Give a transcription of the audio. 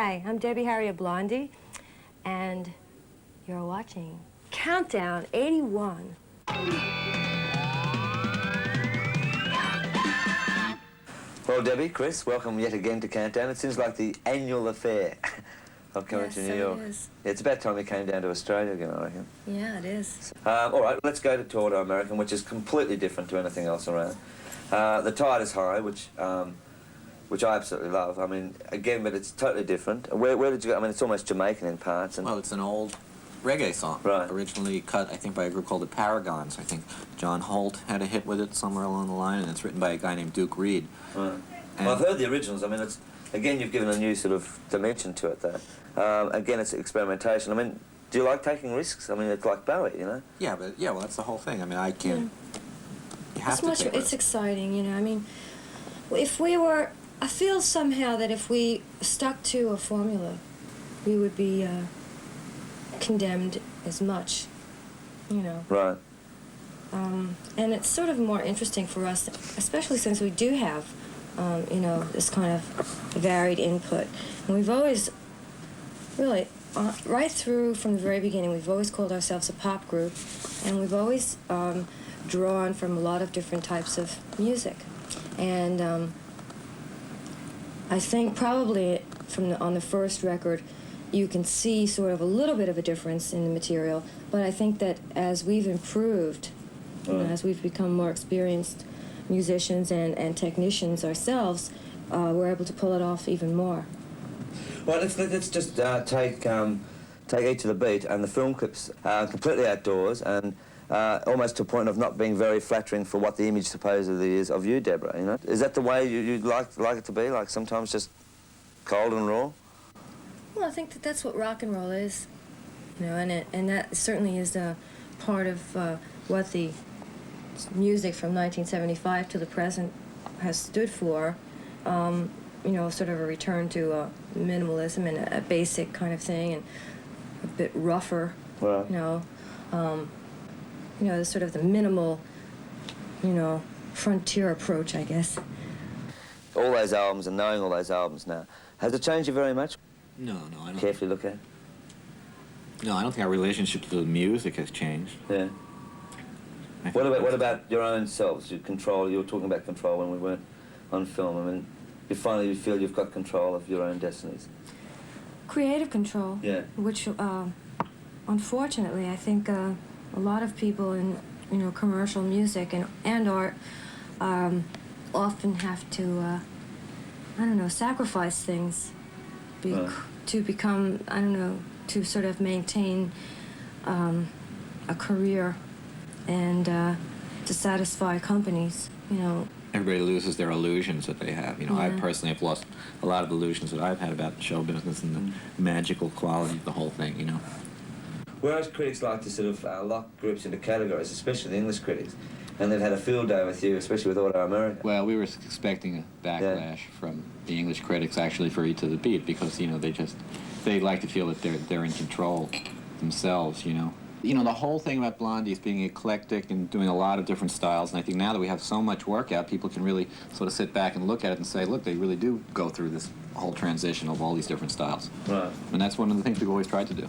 Hi, I'm Debbie Harry of Blondie, and you're watching Countdown 81. Well, Debbie, Chris, welcome yet again to Countdown. It seems like the annual affair of coming to New York. It is. Yeah, it's about time you came down to Australia again, I reckon. Yeah, it is. All right, let's go to Autoamerican, which is completely different to anything else around. The Tide is High, which I absolutely love. I mean, again, but it's totally different. Where did you go? I mean, it's almost Jamaican in parts. And well, it's an old reggae song. Right. Originally cut, I think, by a group called the Paragons. I think John Holt had a hit with it somewhere along the line, and it's written by a guy named Duke Reed. Right. Well, I've heard the originals. I mean, it's, again, you've given a new sort of dimension to it, though. Again, it's experimentation. I mean, do you like taking risks? I mean, it's like Bowie, you know? Yeah, but, yeah, well, that's the whole thing. I mean, I can't... You have to take It's risks. exciting, you know. I mean, if we were... I feel somehow that if we stuck to a formula, we would be condemned as much, you know. Right. And it's sort of more interesting for us, especially since we do have, you know, this kind of varied input. And we've always, really, right through from the very beginning, we've always called ourselves a pop group, and we've always drawn from a lot of different types of music. And I think probably on the first record, you can see sort of a little bit of a difference in the material, but I think that as we've improved, you know, as we've become more experienced musicians and technicians ourselves, we're able to pull it off even more. Well, let's just take each of the beat and the film clips completely outdoors and almost to a point of not being very flattering for what the image supposedly is of you, Deborah, you know? Is that the way you'd like it to be, like sometimes just cold and raw? Well, I think that that's what rock and roll is, you know, and that certainly is a part of what the music from 1975 to the present has stood for. You know, sort of a return to minimalism and a basic kind of thing, and a bit rougher. Right. You know, sort of the minimal, you know, frontier approach, I guess. All those albums and knowing all those albums now, has it changed you very much? No, I don't. Carefully look at it. No, I don't think our relationship to the music has changed. Yeah. What about your own selves? You were talking about control when we weren't on film. I mean, you finally feel you've got control of your own destinies. Creative control. Yeah. Which, unfortunately, I think a lot of people in, you know, commercial music and art often have to, I don't know, sacrifice things to become, I don't know, to sort of maintain a career and to satisfy companies, you know. Everybody loses their illusions that they have. You know, Yeah. I personally have lost a lot of illusions that I've had about the show business and the magical quality of the whole thing, you know. Whereas critics like to sort of lock groups into categories, especially the English critics, and they've had a field day with you, especially with Autoamerican. Well, we were expecting a backlash from the English critics actually for Eat to the Beat because, you know, they like to feel that they're in control themselves, you know. You know, the whole thing about Blondie is being eclectic and doing a lot of different styles, and I think now that we have so much work out, people can really sort of sit back and look at it and say, look, they really do go through this whole transition of all these different styles. Right. And that's one of the things we've always tried to do.